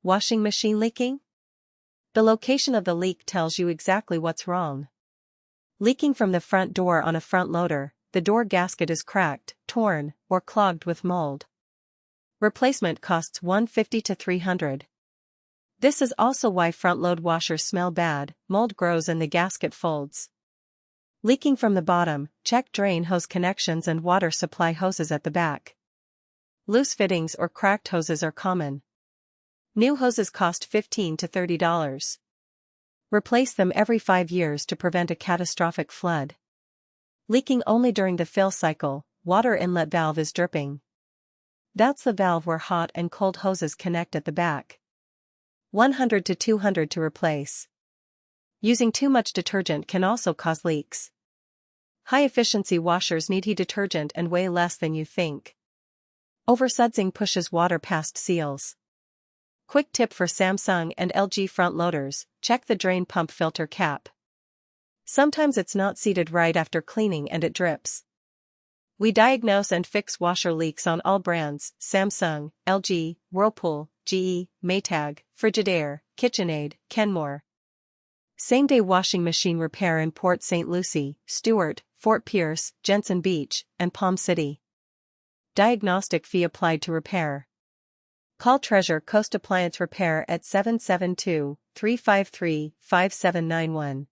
Washing machine leaking? The location of the leak tells you exactly what's wrong. Leaking from the front door on a front loader, the door gasket is cracked, torn, or clogged with mold. Replacement costs $150 to $300. This is also why front-load washers smell bad, mold grows and the gasket folds. Leaking from the bottom, check drain hose connections and water supply hoses at the back. Loose fittings or cracked hoses are common. New hoses cost $15 to $30. Replace them every 5 years to prevent a catastrophic flood. Leaking only during the fill cycle, water inlet valve is dripping. That's the valve where hot and cold hoses connect at the back. $100 to $200 to replace. Using too much detergent can also cause leaks. High-efficiency washers need heat detergent and weigh less than you think. Oversudsing pushes water past seals. Quick tip for Samsung and LG front loaders, check the drain pump filter cap. Sometimes it's not seated right after cleaning and it drips. We diagnose and fix washer leaks on all brands: Samsung, LG, Whirlpool, GE, Maytag, Frigidaire, KitchenAid, Kenmore. Same-day washing machine repair in Port St. Lucie, Stewart, Fort Pierce, Jensen Beach, and Palm City. Diagnostic fee applied to repair. Call Treasure Coast Appliance Repair at 772-353-5791.